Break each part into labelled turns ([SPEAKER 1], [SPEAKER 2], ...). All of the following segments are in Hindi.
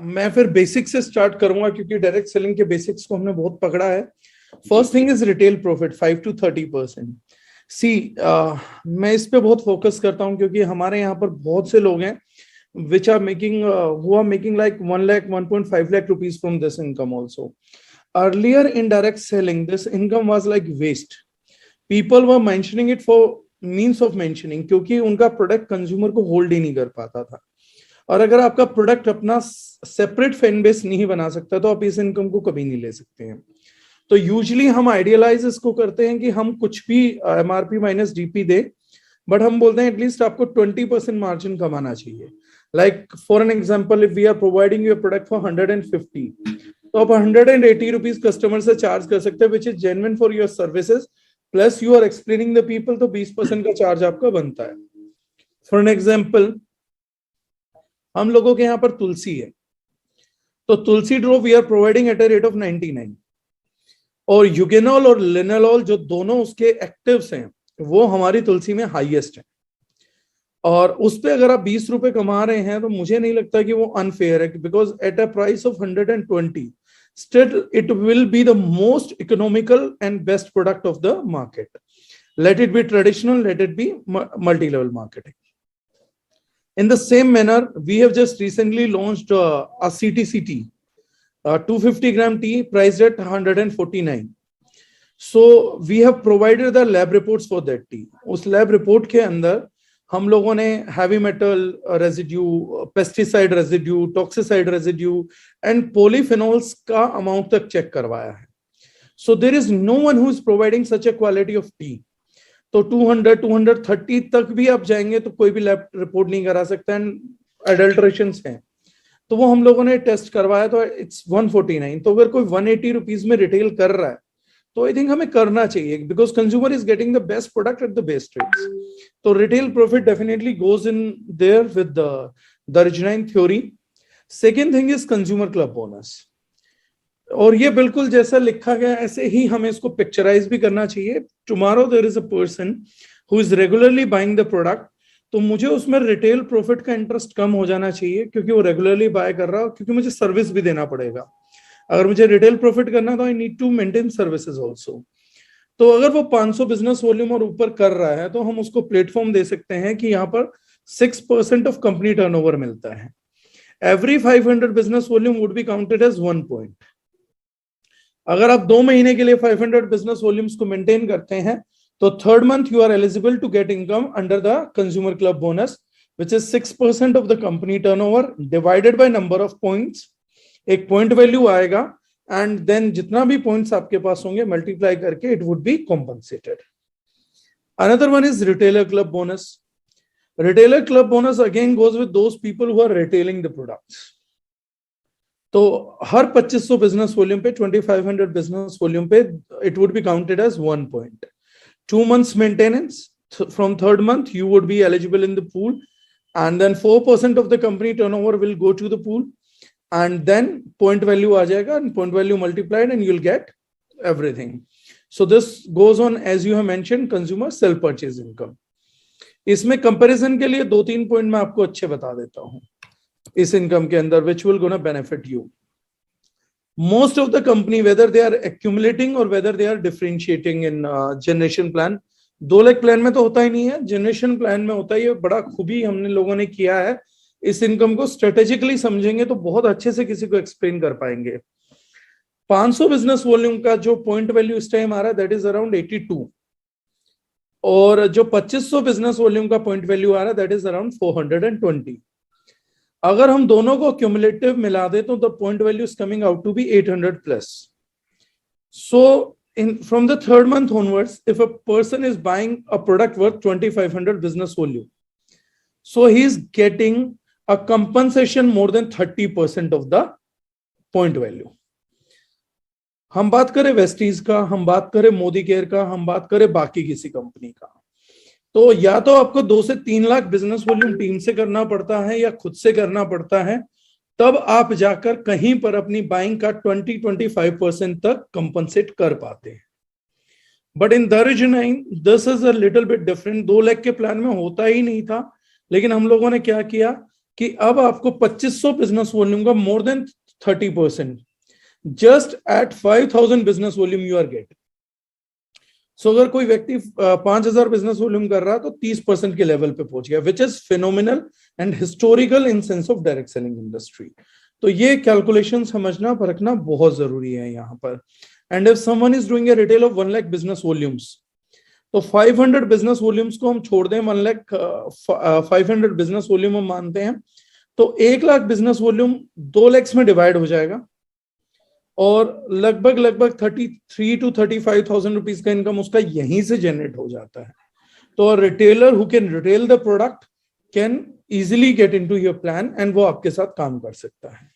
[SPEAKER 1] मैं फिर बेसिक से स्टार्ट करूंगा क्योंकि डायरेक्ट सेलिंग के बेसिक्स को हमने बहुत पकड़ा है। First thing is retail profit 5 to 30%। सी मैं इस पे बहुत फोकस करता हूं क्योंकि हमारे यहाँ पर बहुत से लोग हैं which are making who are making like 1 lakh 1.5 lakh rupees from this income also. Earlier in direct selling this income was like waste. People were mentioning it for means of mentioning क्योंकि उनका प्रोडक्ट कंज्यूमर को होल्ड ही नहीं कर पाता था। और अगर आपका प्रोडक्ट अपना सेपरेट फैन बेस नहीं बना सकता तो आप इस इनकम को कभी नहीं ले सकते हैं। तो यूजुअली हम आइडियलाइज इसको करते हैं कि हम कुछ भी एमआरपी माइनस डीपी दे, बट हम बोलते हैं एटलीस्ट आपको 20% मार्जिन कमाना चाहिए। Like for an example, if we are providing your product for 150, तो आप 180 रुपीज कस्टमर से चार्ज कर सकते हैं, which is genuine for your services, plus you are explaining the people, तो 20% का चार्ज आपका बनता है। फॉर एन एग्जाम्पल, हम लोगों के यहाँ पर तुलसी है, तो Tulsi drop we are providing at a rate of 99, और यूगेनॉल और लिनालॉल जो दोनों उसके एक्टिव्स हैं वो हमारी तुलसी में हाईएस्ट है। और उस पे अगर आप 20 रुपए कमा रहे हैं तो मुझे नहीं लगता कि वो अनफेयर है, because at a price of 120 still it will be the most economical and best product of the market. Let it be traditional, let it be multi level marketing. In the same manner, we have just recently launched a CTC tea, 250 gram tea priced at 149. So we have provided the lab reports for that tea. उस lab report के अंदर हम लोगों ने heavy metal residue, pesticide residue, toxicide residue and polyphenols का amount तक check करवाया है। So there is no one who is providing such a quality of tea. तो 200 230 तक भी आप जाएंगे तो कोई भी लैब रिपोर्ट नहीं करा सकता, एंड अडल्ट्रेशंस हैं। तो वो हम लोगों ने टेस्ट करवाया तो इट्स 149। तो अगर कोई 180 रुपीज में रिटेल कर रहा है तो आई थिंक हमें करना चाहिए, because consumer is getting the best product at the best rates. तो retail profit definitely goes in there with the original theory. Second thing is consumer club bonus, और ये बिल्कुल जैसा लिखा गया ऐसे ही हमें इसको पिक्चराइज भी करना चाहिए। Tomorrow there is a person who is regularly buying the product, तो मुझे उसमें रिटेल प्रॉफिट का इंटरेस्ट कम हो जाना चाहिए क्योंकि वो रेगुलरली बाय कर रहा है, क्योंकि मुझे सर्विस भी देना पड़ेगा। अगर मुझे रिटेल प्रॉफिट करना तो I need to maintain services also. तो अगर वो 500 बिजनेस वॉल्यूम और ऊपर कर रहा है तो हम उसको प्लेटफॉर्म दे सकते हैं कि यहाँ पर 6% ऑफ कंपनी टर्नओवर मिलता है। Every 500 business volume would be counted as 1 point. अगर आप 2 महीने के लिए 500 बिजनेस वॉल्यूम्स को मेंटेन करते हैं तो third month you are eligible to get income under the consumer club bonus, which is 6% of the company turnover divided by number of points. एक पॉइंट वैल्यू आएगा एंड देन जितना भी पॉइंट्स आपके पास होंगे मल्टीप्लाई करके it would be compensated. Another one is retailer club bonus. Retailer club bonus again goes with those people who are retailing the products. तो हर 2500 बिजनेस वॉल्यूम पे 2500 बिजनेस वॉल्यूम पे it would be counted as 1 point. 2 months maintenance, from third month you would be eligible in the pool, and then 4% of the company turnover will go to the pool, and then point value आ जाएगा, and point value multiplied and you will get everything. So this goes on as you have mentioned consumer self purchase income. इसमें कंपैरिजन के लिए 2-3 पॉइंट मैं आपको अच्छे बता देता हूं इस इनकम के अंदर, which will gonna benefit you. Most of the company, whether they are accumulating or whether they are differentiating in generation plan, 2 lakh plan में तो होता ही नहीं है, जनरेशन प्लान में होता है। ये बड़ा खूबी हमने लोगों ने किया है। इस इनकम को स्ट्रेटेजिकली समझेंगे तो बहुत अच्छे से किसी को एक्सप्लेन कर पाएंगे। 500 बिजनेस वॉल्यूम का जो पॉइंट वैल्यू इस टाइम आ रहा है दैट इज अराउंड 82, और जो 2500 बिजनेस वॉल्यूम का पॉइंट वैल्यू आ रहा है दैट इज अराउंड 420। अगर हम दोनों को क्यूमुलेटिव मिला दे तो the point value is coming out to be 800 plus. So in from the third month onwards, if a person is buying a product worth 2500 business volume, so he is getting a compensation more than 30% of the point value. हम बात करें वेस्टीज का, हम बात करें मोदी केयर का, हम बात करें बाकी किसी कंपनी का, तो या तो आपको 2 से 3 लाख बिजनेस वॉल्यूम टीम से करना पड़ता है या खुद से करना पड़ता है, तब आप जाकर कहीं पर अपनी बाइंग का 20-25% तक कंपनसेट कर पाते हैं। बट इन दर्जनाइन this is a little bit different. 2 lakh के प्लान में होता ही नहीं था, लेकिन हम लोगों ने क्या किया, कि अब आपको 2500 बिजनेस वॉल्यूम का more than 30% just at 5000 business volume you are get. So अगर कोई व्यक्ति 5000 बिजनेस वॉल्यूम कर रहा है तो 30% के लेवल पे पहुंच गया, which is phenomenal and historical in sense of direct selling industry. तो ये कैलकुलेशन समझना परखना बहुत जरूरी है यहाँ पर। And if someone is doing a retail of 1 lakh business volumes, तो 500 बिजनेस वॉल्यूम्स को हम छोड़ दें, 1 लाख 500 बिजनेस वॉल्यूम हम मानते हैं, तो 1 लाख बिजनेस वॉल्यूम 2 लाख में डिवाइड हो जाएगा और लगभग 33 to 35,000 रुपीज का इनकम उसका यहीं से जनरेट हो जाता है। तो retailer who can retail the product can easily get into your plan and वो आपके साथ काम कर सकता है।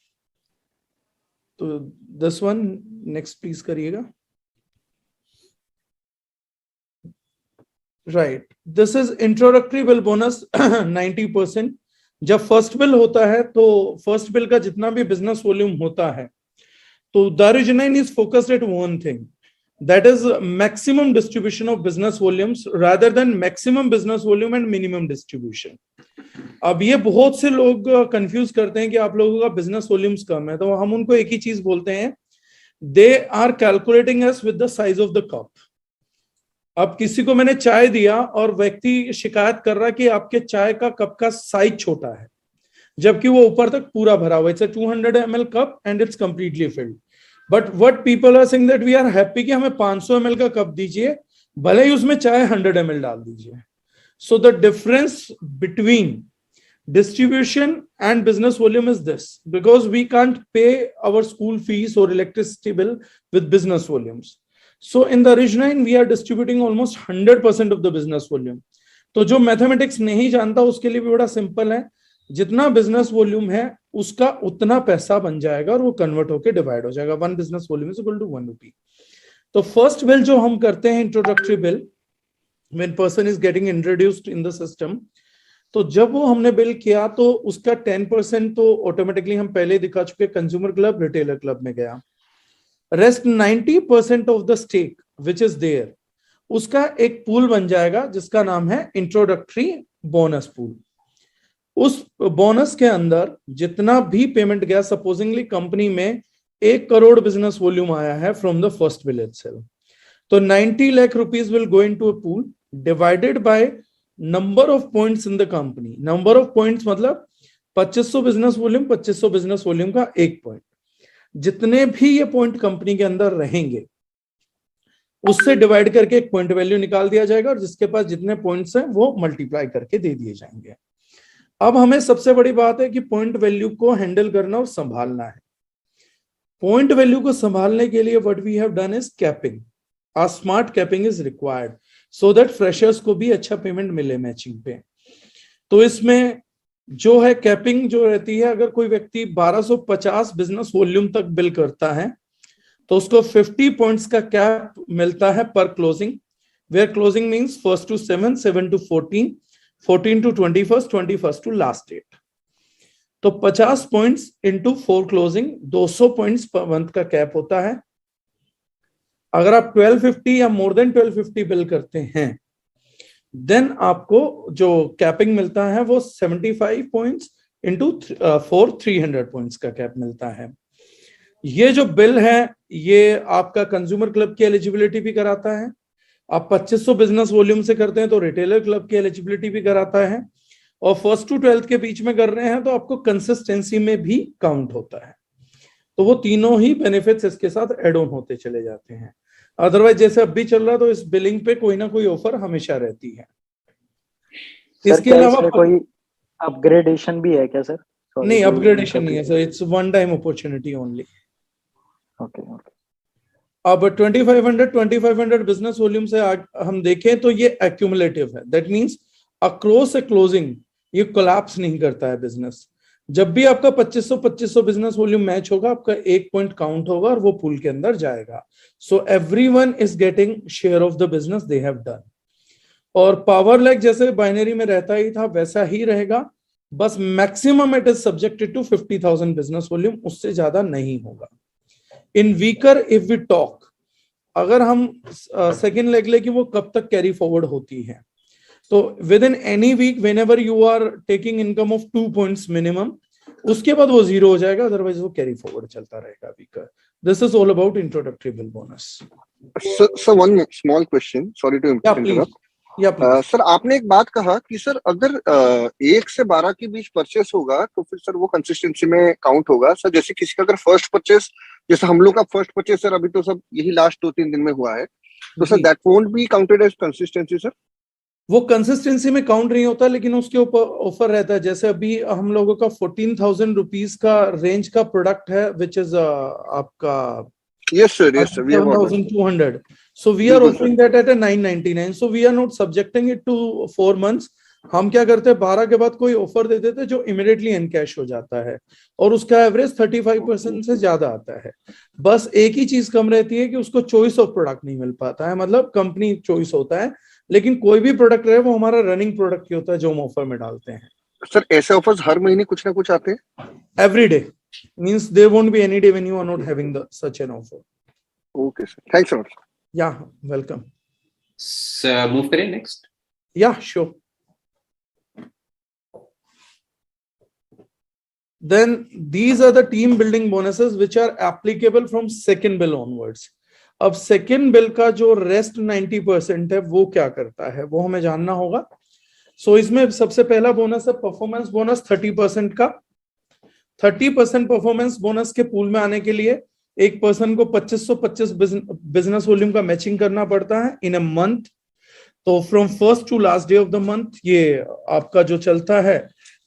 [SPEAKER 1] तो दिस वन नेक्स्ट प्लीज करिएगा। Right, this is introductory bill bonus 90%। जब फर्स्ट बिल होता है तो फर्स्ट बिल का जितना भी बिजनेस वॉल्यूम होता है तो Darujinain is focused at one thing, that is maximum distribution of business volumes rather than maximum business volume and minimum distribution. अब ये बहुत से लोग कंफ्यूज करते हैं कि आप लोगों का बिजनेस वॉल्यूम्स कम है, तो हम उनको एक ही चीज बोलते हैं, they are calculating us with the size of the cup. अब किसी को मैंने चाय दिया और व्यक्ति शिकायत कर रहा कि आपके चाय का कप का साइज छोटा है, जबकि वो ऊपर तक पूरा भरा हुआ है, it's a 200 ml cup and it's completely filled. But what people are saying that we are happy कि हमें 500 ml का कप दीजिए, भले ही उसमें चाहे 100 ml डाल दीजिए। So the difference between distribution and business volume is this, because we can't pay our school fees or electricity bill with business volumes. So in the Darujinain we are distributing almost 100% of the business volume. तो जो मैथमेटिक्स नहीं जानता उसके लिए भी बड़ा सिंपल है, जितना बिजनेस वॉल्यूम है उसका उतना पैसा बन जाएगा और वो कन्वर्ट होकर डिवाइड हो जाएगा। 1 business volume is equal to 1 rupee. तो फर्स्ट बिल जो हम करते हैं introductory bill, when person is getting introduced in the system, तो जब वो हमने बिल किया तो उसका 10% तो ऑटोमेटिकली हम पहले दिखा चुके कंज्यूमर क्लब रिटेलर क्लब में गया। Rest 90% of the stake which is there, उसका एक पूल बन जाएगा जिसका नाम है इंट्रोडक्टरी बोनस पूल। उस बोनस के अंदर जितना भी पेमेंट गया, सपोजिंगली कंपनी में 1 करोड़ बिजनेस वॉल्यूम आया है from the first bill itself, तो 90 lakh rupees will go into a pool divided by number of points in the company. Number of points मतलब 2500 बिजनेस वॉल्यूम, 2500 बिजनेस वॉल्यूम का 1 पॉइंट, जितने भी ये पॉइंट कंपनी के अंदर रहेंगे उससे डिवाइड करके एक पॉइंट वैल्यू निकाल दिया जाएगा और जिसके पास जितने पॉइंट्स हैं वो मल्टीप्लाई करके दे दिए जाएंगे। अब हमें सबसे बड़ी बात है कि पॉइंट वैल्यू को हैंडल करना और संभालना है। पॉइंट वैल्यू को संभालने के लिए what we have done is capping. A smart capping is required so that freshers को भी अच्छा पेमेंट मिले मैचिंग पे। तो इसमें जो है कैपिंग जो रहती है, अगर कोई व्यक्ति 1250 बिजनेस वॉल्यूम तक बिल करता है तो उसको 50 पॉइंट्स का कैप मिलता है पर closing, where closing means 1st to 7, 7 to 14, 14 to 21st, 21st to last date. तो 50 points into 4 closing 200 points per month का कैप होता है। अगर आप 1250 या मोर देन 1250 बिल करते हैं देन आपको जो कैपिंग मिलता है वो 75 पॉइंट्स इंटू 4 300 पॉइंट्स का कैप मिलता है। ये जो बिल है ये आपका कंज्यूमर क्लब की एलिजिबिलिटी भी कराता है। आप 2500 बिजनेस वॉल्यूम से करते हैं तो रिटेलर क्लब की एलिजिबिलिटी भी कराता है, और 1st to 12th के बीच में कर रहे हैं तो आपको कंसिस्टेंसी में भी काउंट होता है। तो वो तीनों ही बेनिफिट्स इसके साथ एड ऑन होते चले जाते हैं। अदरवाइज जैसे अब भी चल रहा तो इस बिलिंग पे कोई ना कोई ऑफर हमेशा रहती है। इसके अलावा
[SPEAKER 2] कोई अपग्रेडेशन भी है क्या सर?
[SPEAKER 1] नहीं, अपग्रेडेशन नहीं है sir, it's one time opportunity only.
[SPEAKER 2] Okay.
[SPEAKER 1] अब 2500 बिजनेस वॉल्यूम से हम देखें तो ये एक्यूमुलेटिव है, that means across A closing ये कोलैप्स नहीं करता है बिजनेस। जब भी आपका 2500 बिजनेस वॉल्यूम मैच होगा आपका 1 पॉइंट काउंट होगा और वो पूल के अंदर जाएगा। So everyone is getting share of the business they have done. और पावर लैग जैसे बाइनरी में रहता ही था वैसा ही रहेगा, बस maximum it is subjected to 50,000 business volume, उससे ज्यादा नहीं होगा। In weaker if we talk, अगर हम सेकेंड लेग ले कि वो कब तक कैरी फॉरवर्ड होती है, तो within any week whenever you are taking income of 2 points minimum, उसके बाद वो 0 हो जाएगा, अदरवाइज वो कैरी फॉरवर्ड चलता रहेगा week. This is all about introductory bill bonus.
[SPEAKER 3] Sir one small question, sorry to interrupt.
[SPEAKER 1] या प्लीज।
[SPEAKER 3] सर आपने एक बात कहा कि सर अगर 1 से 12 के बीच परचेस होगा तो फिर सर वो कंसिस्टेंसी में काउंट होगा। सर जैसे किसी का अगर फर्स्ट परचेस, जैसे हम लोग का फर्स्ट परचेस सर अभी तो सब यही लास्ट 2-3 दिन में हुआ है, तो sir that won't be counted as consistency sir?
[SPEAKER 1] वो कंसिस्टेंसी में काउंट नहीं होता, लेकिन उसके ऊपर ऑफर रहता है। जैसे अभी हम लोगों का 14,000 रुपीज का रेंज का प्रोडक्ट है, विच इज आपका
[SPEAKER 3] Yes sir, yes sir, we have ordered
[SPEAKER 1] 7,200. So we are offering that at a 999. So we are not subjecting it to 4 months. हम क्या करते हैं, 12 के बाद कोई ऑफर दे देते हैं जो इमिडिएटली एनकैश हो जाता है, और उसका एवरेज 35% से ज्यादा आता है। बस एक ही चीज कम रहती है कि उसको चॉइस ऑफ प्रोडक्ट नहीं मिल पाता है, मतलब कंपनी चॉइस होता है, लेकिन कोई भी प्रोडक्ट रहे वो हमारा रनिंग प्रोडक्ट ही होता है जो हम ऑफर में डालते हैं।
[SPEAKER 3] सर ऐसे ऑफर्स हर महीने कुछ ना कुछ आते हैं?
[SPEAKER 1] Every day means there won't be any day when you are not having the such an offer.
[SPEAKER 3] Okay sir, thanks so much.
[SPEAKER 1] Yeah, welcome.
[SPEAKER 4] Sir, move करें next.
[SPEAKER 1] Yeah, sure. Then these are the team building bonuses which are applicable from second bill onwards. अब second bill का जो rest 90% है वो क्या करता है वो हमें जानना होगा। So इसमें सबसे पहला बोनस है परफॉर्मेंस बोनस 30% का। 30% परफॉर्मेंस बोनस के पूल में आने के लिए एक पर्सन को 2525 बिजनेस वॉल्यूम का मैचिंग करना पड़ता है इन अ मंथ। तो from first to last day of the month ये आपका जो चलता है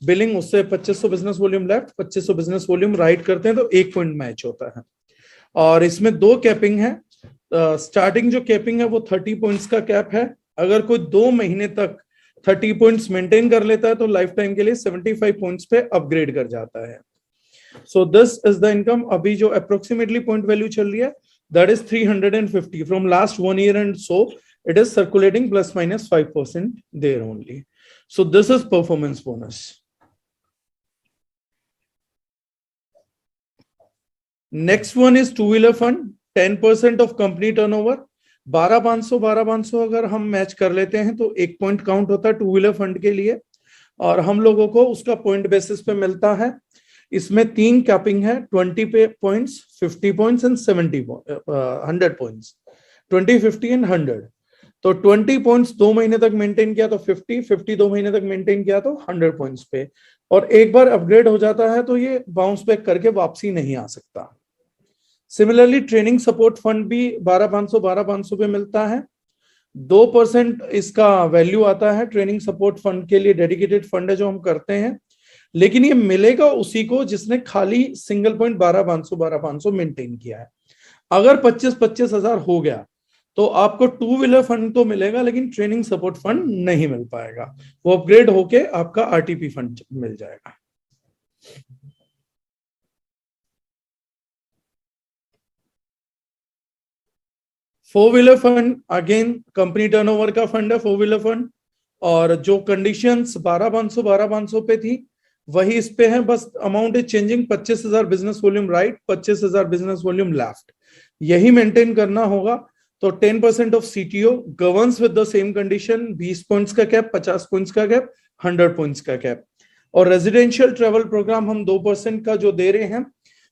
[SPEAKER 1] बिलिंग, उससे 2500 business volume left, 2500 business volume right करते हैं तो 1 पॉइंट मैच होता है। और इसमें 2 कैपिंग है। स्टार्टिंग जो कैपिंग है वो 30 पॉइंट्स का कैप है। अगर कोई 2 महीने तक 30 पॉइंट्स मेंटेन कर लेता है तो लाइफ टाइम के लिए 75 पॉइंट्स पे अपग्रेड कर जाता है। So this is the income. अभी जो approximately point value चल रही है that is 350 from last 1 year, and so it is circulating plus minus 5% there only. So this is performance bonus. Next one is two-wheeler fund, 10% of company turnover. 12,500 अगर हम मैच कर लेते हैं तो 1 पॉइंट काउंट होता है टू व्हीलर फंड के लिए, और हम लोगों को उसका पॉइंट बेसिस पे मिलता है। इसमें 3 कैपिंग है, 20 points, 50 points and 100 points, 20, 50 and 100। तो 20 पॉइंट्स 2 महीने तक मेंटेन किया तो 50 2 महीने तक मेंटेन किया तो 100 पॉइंट्स पे, और एक बार अपग्रेड हो जाता है तो ये बाउंस बैक करके वापसी नहीं आ सकता। सिमिलरली ट्रेनिंग सपोर्ट फंड भी 12,500 पे मिलता है। 2% इसका वैल्यू आता है ट्रेनिंग सपोर्ट फंड के लिए, डेडिकेटेड फंड है जो हम करते हैं, लेकिन ये मिलेगा उसी को जिसने खाली सिंगल पॉइंट 12,500 मेंटेन किया है। अगर 25 हजार हो गया तो आपको टू व्हीलर फंड तो मिलेगा लेकिन ट्रेनिंग सपोर्ट फंड नहीं मिल पाएगा, वो अपग्रेड होके आपका आरटीपी फंड मिल जाएगा। Four wheeler fund again company turnover का फंड है फोर व्हीलर फंड, और जो कंडीशंस 12,500 पे थी वही इस पे है, बस amount is changing. 25,000 business volume right, 25,000 business volume left, यही मेंटेन करना होगा। तो 10% of CTO governs with the same condition, 20 points का कैप, 50 पॉइंट्स का कैप, 100 पॉइंट्स का कैप। और रेजिडेंशियल ट्रेवल प्रोग्राम हम 2% का जो दे रहे हैं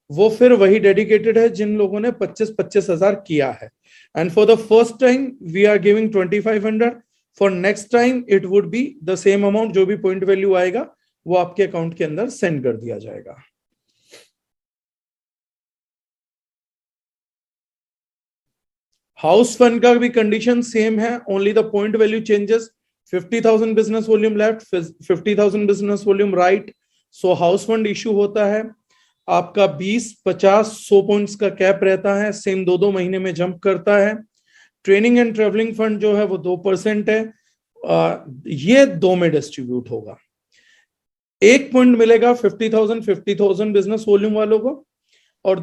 [SPEAKER 1] वो फिर वही डेडिकेटेड है जिन लोगों ने 25 हजार किया है। And for the first time we are giving 2,500, for next time it would be the same amount, जो भी पॉइंट वैल्यू आएगा वो आपके अकाउंट के अंदर सेंड कर दिया जाएगा। हाउस फंड का भी कंडीशन सेम है, only the point value changes. 50,000 business volume left, 50,000 business volume right, so house fund issue होता है। आपका 20, 50, 100 पॉइंट्स का कैप रहता है, सेम 2 महीने में जंप करता है। ट्रेनिंग एंड ट्रेवलिंग फंड जो है वो 2% है, ये 2 में डिस्ट्रीब्यूट होगा। 1 पॉइंट मिलेगा 50,000 बिजनेस वॉल्यूम वालों को, और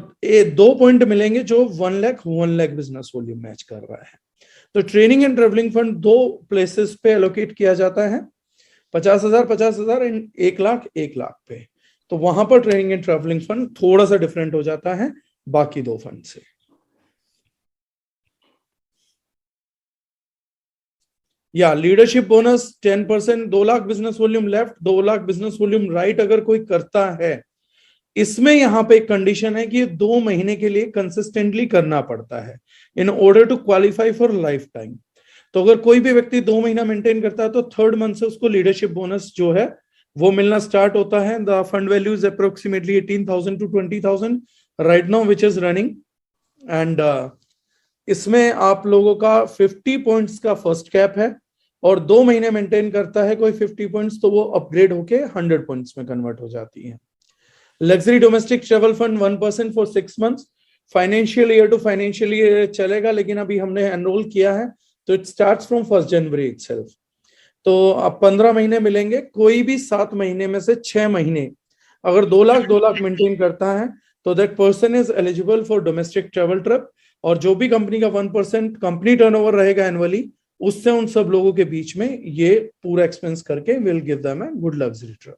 [SPEAKER 1] 2 पॉइंट मिलेंगे जो 1 लाख बिजनेस वॉल्यूम मैच कर रहा है। तो training and travelling fund 2 places पे एलोकेट किया जाता है, 50,000 एंड 1 लाख पे। तो वहां पर ट्रेनिंग एंड ट्रेवलिंग फंड थोड़ा सा डिफरेंट हो जाता है बाकी 2 फंड से। या leadership bonus 10%, 2 lakh business volume left, 2 lakh business volume right अगर कोई करता है, इसमें यहां पे एक कंडीशन है कि 2 महीने के लिए कंसिस्टेंटली करना पड़ता है in order to qualify for lifetime. तो अगर कोई भी व्यक्ति 2 महीना मेंटेन करता है तो 3rd मंथ से उसको लीडरशिप बोनस जो है वो मिलना स्टार्ट होता है। The fund value is approximately 18,000 to 20,000 right now which is running. And इसमें आप लोगों का 50 पॉइंट्स का फर्स्ट कैप है, और 2 महीने मेंटेन करता है कोई 50 पॉइंट्स तो वो अपग्रेड होके 100 पॉइंट्स में कन्वर्ट हो जाती है। Luxury domestic travel fund 1% for 6 months, financial year to financial year चलेगा, लेकिन अभी हमने एनरोल किया है तो it starts from 1 January itself. तो अब 15 महीने मिलेंगे, कोई भी 7 महीने में से 6 महीने अगर 2 लाख मेंटेन करता है तो that person is eligible for domestic travel trip. और जो भी कंपनी का 1% कंपनी टर्नओवर रहेगा एनुअली, उससे उन सब लोगों के बीच में ये पूरा एक्सपेंस करके will give them a good luxury trip.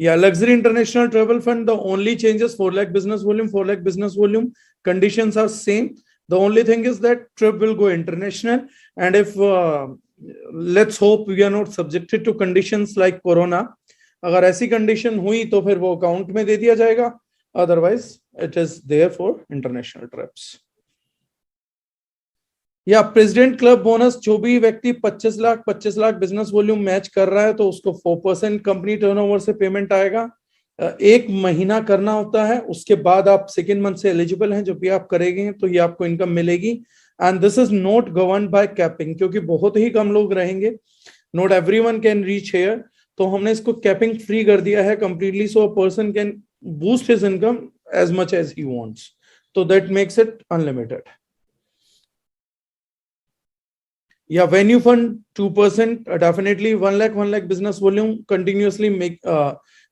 [SPEAKER 1] Yeah, luxury international travel fund, the only changes 4 lakh business volume, 4 lakh business volume, conditions are same. The only thing is that trip will go international, and if let's hope we are not subjected to conditions like corona, अगर ऐसी कंडीशन हुई तो फिर वो अकाउंट में दे दिया जाएगा, otherwise it is there for international trips. या प्रेसिडेंट क्लब बोनस, जो भी व्यक्ति 25 लाख बिजनेस वॉल्यूम मैच कर रहा है तो उसको 4% कंपनी टर्नओवर से पेमेंट आएगा। 1 महीना करना होता है, उसके बाद आप 2nd मंथ से एलिजिबल हैं। जब भी आप करेंगे तो ये आपको इनकम मिलेगी। And this is not governed by capping, क्योंकि बहुत ही कम लोग रहेंगे, not everyone can reach here, तो हमने इसको कैपिंग फ्री कर दिया है completely, so a person can boost his income as much as he wants, तो that makes it unlimited. Yeah, venue fund 2%, definitely 1 lakh business volume continuously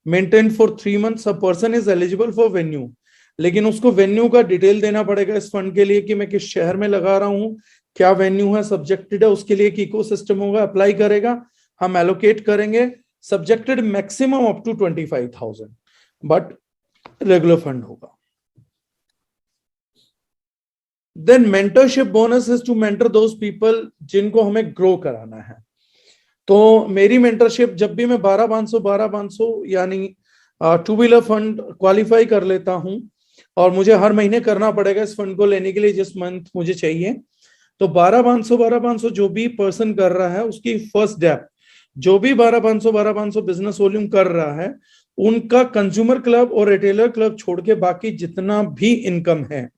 [SPEAKER 1] maintained for 3 months. A person is eligible for venue, लेकिन उसको वेन्यू का डिटेल देना पड़ेगा इस फंड के लिए कि मैं किस शहर में लगा रहा हूँ, क्या वेन्यू है, सब्जेक्टेड है, उसके लिए एक इकोसिस्टम होगा, अप्लाई करेगा, हम एलोकेट करेंगे, subjected maximum up to 25,000, but regular fund होगा। Then mentorship bonus is to mentor those people जिनको हमें ग्रो कराना है। तो मेरी मेंटरशिप जब भी मैं 12,500 यानी 2 व्हीलर फंड क्वालिफाई कर लेता हूं, और मुझे हर महीने करना पड़ेगा इस फंड को लेने के लिए जिस मंथ मुझे चाहिए, तो 12,500 जो भी पर्सन कर रहा है उसकी फर्स्ट डेप, जो भी 12,500 बिजनेस वॉल्यूम कर रहा है, उनका कंज्यूमर क्लब और रिटेलर क्लब छोड़ के बाकी जितना भी इनकम है,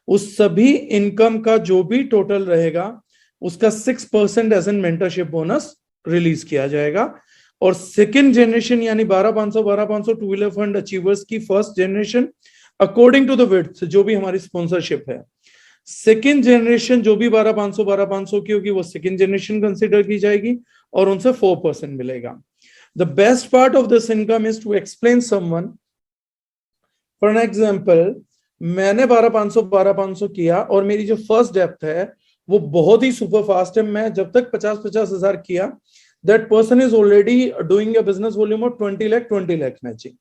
[SPEAKER 1] उस सभी इनकम का जो भी टोटल रहेगा उसका 6% as an mentorship bonus release किया जाएगा। और 2nd जनरेशन यानी 12,500 टू व्हीलर फंड अचीवर्स की 1st generation according to the width, जो भी हमारी स्पॉन्सरशिप है, 2nd जनरेशन जो भी 12,500 की होगी वो 2nd जनरेशन कंसिडर की जाएगी और उनसे 4% मिलेगा। The best part of this income is to explain someone, for an example, मैंने 12,500 किया और मेरी जो फर्स्ट डेप्थ है वो बहुत ही सुपर फास्ट है। मैं जब तक 50 हजार किया, that person is already doing a business volume of 20 lakh matching.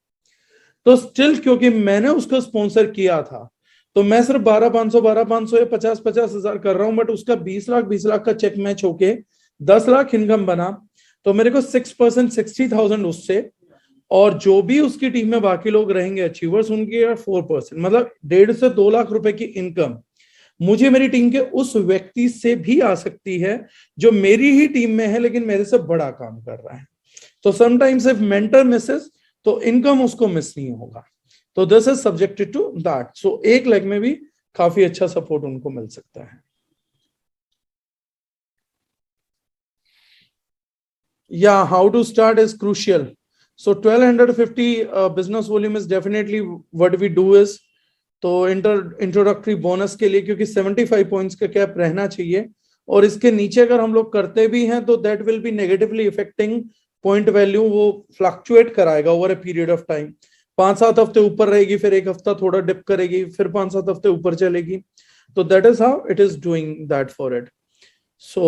[SPEAKER 1] तो स्टिल क्योंकि मैंने उसको स्पॉन्सर किया था, तो मैं सिर्फ 12,500 या 50 हजार कर रहा हूं, बट उसका 20 लाख का चेक मैच होके 10 लाख इनकम बना, तो मेरे को 6% 60,000 उससे, और जो भी उसकी टीम में बाकी लोग रहेंगे अचीवर्स, उनकी 4%, मतलब 1.5 से 2 लाख रुपए की इनकम मुझे मेरी टीम के उस व्यक्ति से भी आ सकती है जो मेरी ही टीम में है लेकिन मेरे से बड़ा काम कर रहा है। तो समटाइम्स इफ मेंटर मिसेस तो इनकम उसको मिस नहीं होगा, तो this is subjected to that. So 1 lakh में भी काफी अच्छा सपोर्ट उनको मिल सकता है। Yeah, how to start is crucial. So 1250 business volume is definitely what we do is, तो इंट्रोडक्टरी बोनस के लिए क्योंकि 75 पॉइंट्स का कैप रहना चाहिए, और इसके नीचे अगर हम लोग करते भी हैं तो that will be negatively effecting point value, वो फ्लक्चुएट कराएगा over a period of time. 5-7 हफ्ते ऊपर रहेगी, फिर 1 हफ्ता थोड़ा डिप करेगी, फिर 5-7 हफ्ते ऊपर चलेगी, तो that is how it is doing that for it. So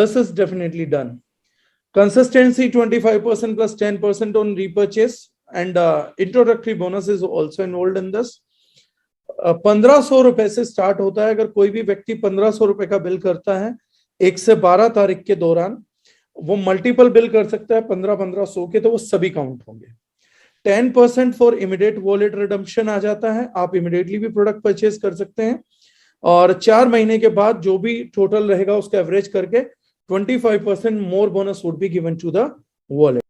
[SPEAKER 1] this is definitely done. Consistency 25% plus 10% on repurchase, and introductory bonus is also involved in this. ₹1500 से स्टार्ट होता है। अगर कोई भी व्यक्ति ₹1500 का बिल करता है 1 से 12 तारीख के दौरान, वो मल्टीपल बिल कर सकता है 1500 के, तो वो सभी काउंट होंगे। 10% फॉर इमीडिएट वॉलेट रिडम्पशन आ जाता है, आप इमीडिएटली भी प्रोडक्ट परचेज कर सकते हैं। और 4 महीने के बाद जो भी टोटल रहेगा उसका एवरेज करके 25% more bonus would be given to the wallet.